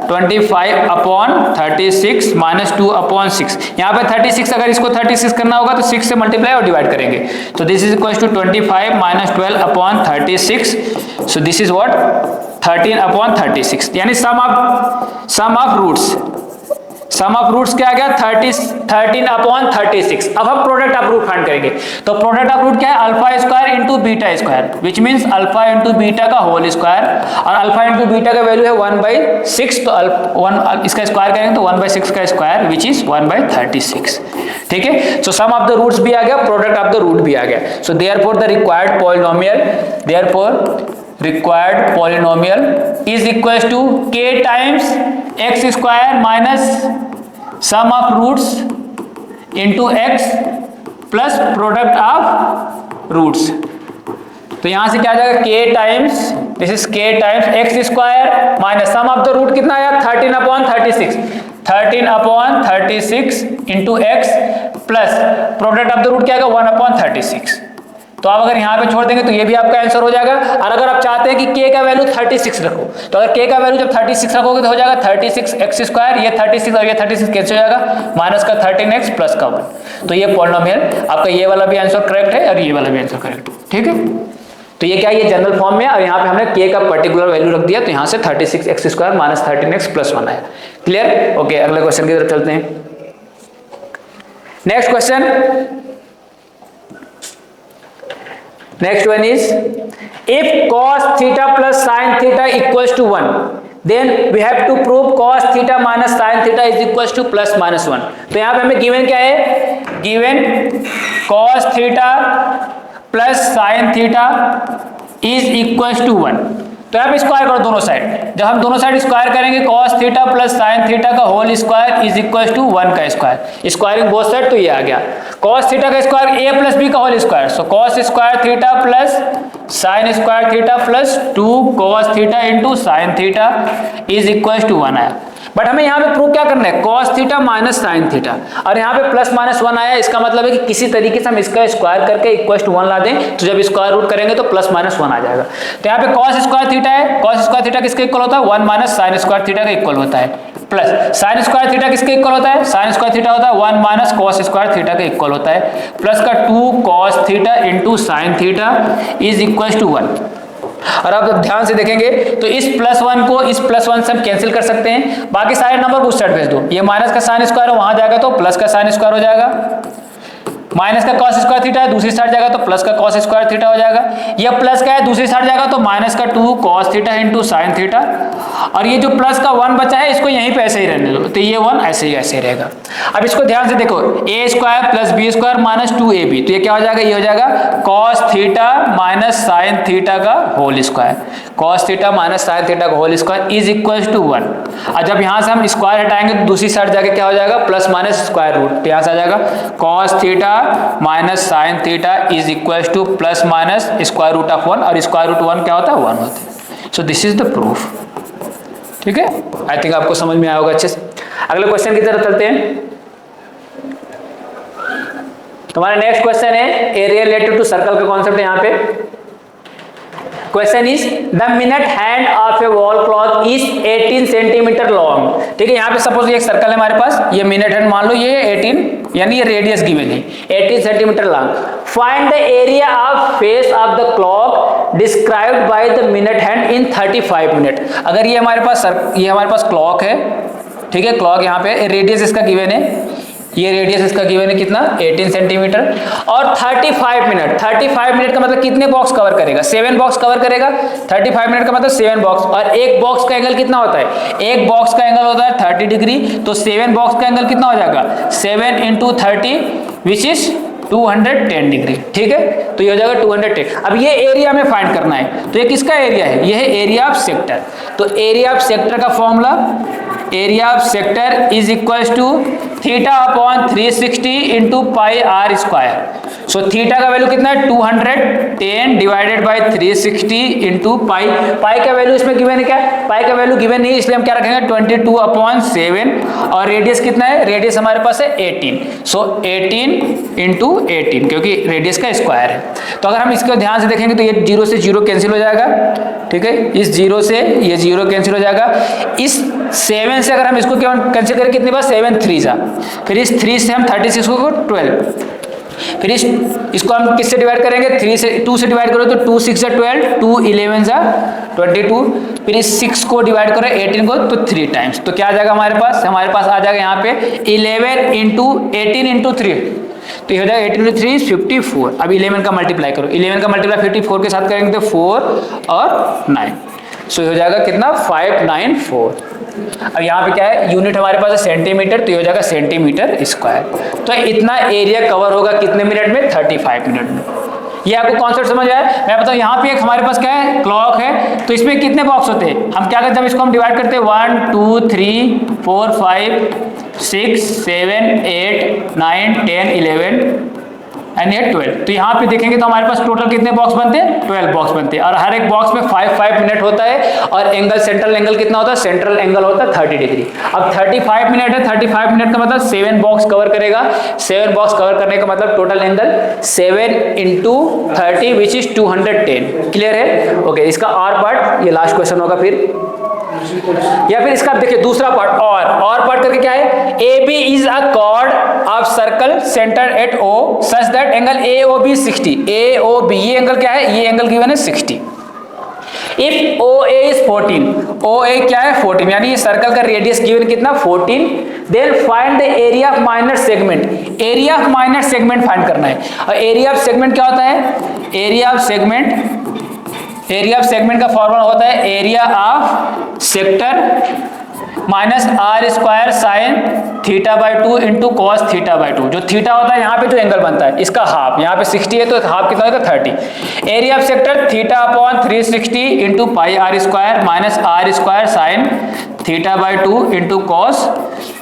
25/36 माइनस 2/6। यहाँ पे 36, अगर इसको 36 करना होगा तो 6 से मल्टीप्लाई और डिवाइड करेंगे, तो this is equal to 25 minus 12/36, so this is what? 13/36, यानी sum of roots sum of roots क्या आ गया 13/36। अब हम प्रोडक्ट ऑफ रूट फाइंड करेंगे। तो प्रोडक्ट ऑफ रूट क्या है, alpha square into beta square, which means alpha into beta का होल स्क्वायर, और अल्फा इंटू बीटा का वैल्यू है 1/6, तो इसका स्क्वायर करेंगे तो 1/6 का स्क्वायर विच इज 1/36। ठीक है, सो सम ऑफ द रूट्स भी आ गया, प्रोडक्ट ऑफ द रूट भी आ गया। So therefore the required polynomial is equals to k times x square minus sum of roots into x plus product of roots। तो यहां से क्या आ जाएगा, k times, this is k times x square minus sum of the root कितना आया 13/36 into x plus product of the root क्या आएगा 1/36। तो आप अगर यहाँ पे छोड़ देंगे तो ये भी आपका आंसर हो जाएगा। और अगर आप चाहते हैं कि k का वैल्यू 36 रखो, तो अगर k का वैल्यू जब 36 रखोगे तो हो जाएगा 36x स्क्वायर, ये 36 और ये 36 कैंसिल हो जाएगा, माइनस का 13x प्लस का 1। तो ये पॉलिनोमियल आपका ये वाला भी आंसर करेक्ट है और ये वाला भी आंसर करेक्ट है। ठीक है, तो ये क्या है, ये जनरल फॉर्म में, और यहाँ पे हमने k का पर्टिकुलर वैल्यू रख दिया, तो यहाँ से 36x square minus 13x plus 1 आया। क्लियर? ओके, अगले क्वेश्चन की तरफ चलते हैं। Next question, next one is if cos theta plus sin theta equals to 1, then we have to prove cos theta minus sin theta is equals to plus minus 1। तो यहाँ पे हमें given क्या है, given cos theta plus sin theta is equals to 1। तो यहाँ पे square करो दोनों साइड, जब हम दोनों साइड स्क्वायर करेंगे cos theta plus sin theta का whole square is equal to 1 का स्क्वायर, स्क्वायरिंग बोथ साइड, तो ये आ गया cos थीटा का स्क्वायर a प्लस b का whole square, so cos square theta plus sin square theta plus 2 cos theta into sin theta is equal to 1 आया। But हमें यहाँ पे प्रूव क्या करना है, cos theta minus sin theta, और यहाँ पे प्लस माइनस 1 आया, इसका मतलब है कि किसी तरीके से हम इसका स्क्वायर करके इक्वल टू 1 ला दें, तो जब स्क्वायर रूट करेंगे तो प्लस माइनस 1 आ जाएगा। तो यहाँ पे cos स्क्वायर थीटा है, cos स्क्वायर थीटा किसके इक्वल होता है 1 माइनस sin स्क्वायर थीटा का इक्वल होता है, प्लस sin स्क्वायर थीटा किसके इक्वल होता है, sin स्क्वायर थीटा होता है 1 माइनस cos स्क्वायर थीटा का इक्वल होता है, प्लस का 2 cos theta into sin theta is equal to 1। और आप जब ध्यान से देखेंगे तो इस प्लस 1 को इस प्लस 1 से हम कैंसिल कर सकते हैं, बाकी सारे नंबर को उस साइड भेज दो, ये माइनस का साइन स्क्वायर है वहां जाएगा तो प्लस का साइन स्क्वायर हो जाएगा, माइनस का cos स्क्वायर थीटा है दूसरी साइड जाएगा तो प्लस का cos स्क्वायर थीटा हो जाएगा, ये प्लस का है दूसरी साइड जाएगा तो माइनस का 2 cos theta into sine theta, और ये जो प्लस का 1 बचा है इसको यहीं पे ऐसे ही रहने दो, तो ये 1 ऐसे ही रहेगा। अब इसको ध्यान से देखो, a square plus B square minus 2ab, तो ये क्या हो जाएगा, ये हो जाएगा cos theta minus sine theta का whole square, cos theta minus sine theta का whole square is equal to 1। और जब यहाँ से हम स्क्वायर हटाएंगे तो दूसरी साइड जाके क्या हो जाएगा, प्लस माइनस स्क्वायर रूट, तो यहाँ से आ जाएगा cos theta minus sine theta is equal to plus minus square root of 1, और स्क्वायर रूट 1 क्या होता है 1 होता है। सो दिस इज द प्रूफ। ठीक है, आई थिंक आपको समझ में आया होगा अच्छे से। अगले क्वेश्चन की तरफ चलते हैं। तुम्हारा नेक्स्ट क्वेश्चन है एरिया रिलेटेड टू सर्कल का कॉन्सेप्ट है। यहाँ पे question is the minute hand of A wall clock is 18 centimetre long. ठीक है, यहाँ पे सपोज ये एक सर्कल है हमारे पास, ये मिनट हैंड मान लो ये 18 यानी ये रेडियस गिवन है 18 centimetre long. Find the area of face of the clock described by the minute hand in 35 minute. अगर ये हमारे पास क्लॉक है, ठीक है, क्लॉक यहाँ पे रेडियस इसका गिवन है, ये रेडियस इसका गिवन है कितना 18 सेंटीमीटर, और 35 मिनट का मतलब कितने बॉक्स कवर करेगा, 7 बॉक्स कवर करेगा। 35 मिनट का मतलब 7 बॉक्स, और एक बॉक्स का एंगल कितना होता है, एक बॉक्स का एंगल होता है 30 डिग्री, तो 7 बॉक्स का एंगल कितना हो जाएगा 7 इंटू 30 विच इज 210 डिग्री। ठीक है, तो ये हो जाएगा 210। अब ये एरिया में फाइंड करना है, तो ये किसका एरिया है, ये है एरिया ऑफ सेक्टर। तो एरिया ऑफ सेक्टर का formula, area of sector is equal to theta upon 360 into pi R square. So theta का वैल्यू कितना है 210 divided by 360 into pi. Pi का वैल्यू इसमें गिवन है क्या, पाई का वैल्यू गिवन नहीं, इसलिए हम क्या रखेंगे 22 अपॉन 7, और रेडियस कितना है, रेडियस हमारे पास है 18, सो 18 इंटू 18 क्योंकि रेडियस का स्क्वायर है। तो अगर हम इसको ध्यान से देखेंगे तो ये 0 से 0 कैंसिल हो जाएगा, ठीक है, इस 0 से ये 0 कैंसिल हो जाएगा, इस 7 से अगर हम इसको कैंसिल करें कितने बार 7 3 जा, फिर इस 3 से हम 36 को 12, फिर इसको हम किससे डिवाइड करेंगे, 3 से 2 से डिवाइड करो तो 2 6 जा 12, 2 11 जा 22, फिर इस 6 को डिवाइड करो 18 को तो 3 टाइम्स, तो क्या आ जाएगा हमारे पास आ जाएगा यहाँ पे 11 इंटू 18 इंटू 3, तो ये हो जाएगा 18 इंटू 3 54। अब 11 का मल्टीप्लाई करो, 11 का मल्टीप्लाई 54 के साथ करेंगे तो 4 और 9, सो ये हो जाएगा कितना 594। अब यहाँ पे क्या है, यूनिट हमारे पास है सेंटीमीटर, तो ये हो जाएगा सेंटीमीटर स्क्वायर। तो इतना एरिया कवर होगा कितने मिनट में, 35 मिनट में। ये आपको कॉन्सेप्ट समझ आया। मैं बताऊँ यहाँ पे एक हमारे पास क्या है, क्लॉक है, तो इसमें कितने बॉक्स होते हैं, हम क्या करते हैं, इसको हम डिवाइड करते हैं 1 2 3 4 5 6 7 8 9 10 11 एंड ये 12। तो यहाँ पे देखेंगे तो हमारे पास टोटल कितने बॉक्स बनते हैं, 12 बॉक्स बनते हैं, और हर एक बॉक्स में 5 मिनट होता है, और एंगल सेंट्रल एंगल कितना होता है, सेंट्रल एंगल होता है 30 डिग्री। अब 35 मिनट है, 35 मिनट का मतलब 7 बॉक्स कवर करेगा, 7 बॉक्स कवर करने का मतलब total angle 7 into 30 which is 210। Clear है, ओके। इसका और पार्ट, ये लास्ट क्वेश्चन होगा फिर, या फिर इसका देखिए दूसरा पार्ट, और पार्ट करके क्या है, A B is a chord of circle centre at O such that angle A O B 60। A O B ये एंगल क्या है, ये एंगल गिवन है 60। इफ ओ ए इज 14, ओ ए क्या है 14, यानी ये सर्कल का रेडियस गिवन कितना 14, then find the area of minor segment. Area of minor segment find करना है, और एरिया ऑफ सेगमेंट क्या होता है, एरिया ऑफ सेगमेंट का फॉर्मूला होता है area of sector minus R square sine theta by 2 into cos theta by 2। जो थीटा होता है यहाँ पे जो एंगल बनता है इसका हाफ, यहाँ पे 60 है तो हाफ कितना होगा 30। Area of sector theta upon 360 into pi R square minus R square sine theta by 2 into cos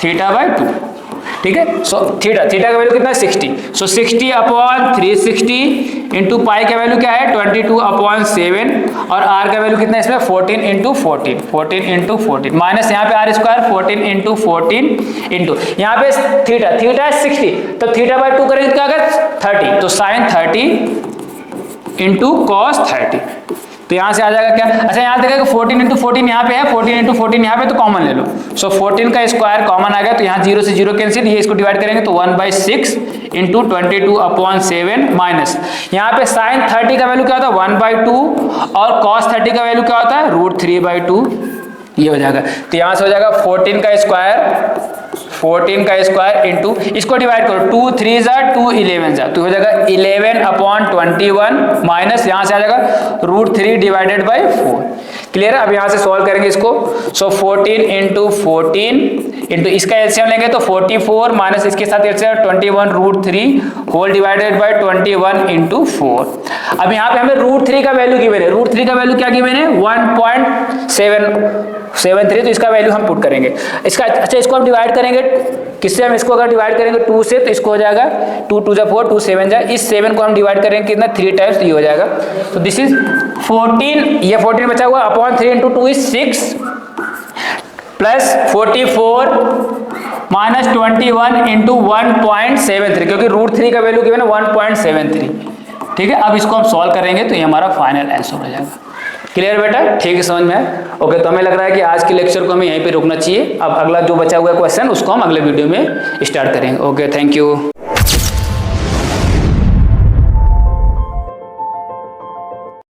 theta by 2। ठीक है, सो थीटा का वैल्यू कितना है 60, सो 60 अपॉन 360 इंटू पाई का वैल्यू क्या है 22 अपॉन 7, और आर का वैल्यू कितना है इसमें 14 इंटू 14 माइनस यहाँ पे आर स्क्वायर 14 इंटू 14 इंटू यहाँ पे थीटा है 60, तो थीटा बाई 2 करेंगे क्या होगा 30, तो साइन 30 इंटू कॉस 30, तो यहाँ से आ जाएगा क्या, अच्छा यहाँ देखिएगा 14 इंटू 14 यहाँ पे है, 14 इंटू 14 यहाँ पे, तो कॉमन ले लो, सो 14 का स्क्वायर कॉमन आ गया, तो यहाँ 0 से 0 कैंसिल, ये इसको डिवाइड करेंगे तो 1/6 इंटू 22 अपॉन 7 माइनस यहाँ पे साइन 30 का वैल्यू क्या होता है 1/2, और कॉस 30 का वैल्यू क्या होता है √3/2, ये हो जाएगा। तो यहाँ से हो जाएगा 14 का स्क्वायर इंटू इसको डिवाइड करो 2 3 जा 2 11 जा, तो हो जाएगा 11 अपॉन 21 माइनस यहाँ से आ जाएगा √3 डिवाइडेड बाई 4। क्लियर है, अब यहाँ से सॉल्व करेंगे इसको, सो 14 इंटू 14 इंटू इसका एलसीएम लेंगे तो 44 माइनस इसके साथ LCM 21 √3 whole divided by 21 into 4। अब यहाँ पे हमें √3 का वैल्यू गिवन है, √3 का वैल्यू क्या गिवन है 1.773, तो इसका वैल्यू हम पुट करेंगे। इसका अच्छा इसको हम डिवाइड करेंगे किससे, हम इसको अगर डिवाइड करेंगे 2 से तो इसको हो जाएगा 2 2 जा 4 2 7 जा, इस 7 को हम डिवाइड करेंगे कितना 3 टाइम्स, ये हो जाएगा, तो दिस इज 14, ये 14 बचा हुआ upon 3 into 2 is 6 plus 44 minus 21 into 1.73, क्योंकि √3 का वैल्यू गिवन है 1.73। ठीक है, अब इसको हम सॉल्व करेंगे तो ये हमारा फाइनल आंसर हो जाएगा। क्लियर बेटा, ठीक है, समझ में आया, ओके। तो हमें लग रहा है कि आज के लेक्चर को हमें यहीं पे रोकना चाहिए, अब अगला जो बचा हुआ क्वेश्चन उसको हम अगले वीडियो में स्टार्ट करेंगे। Okay, thank you.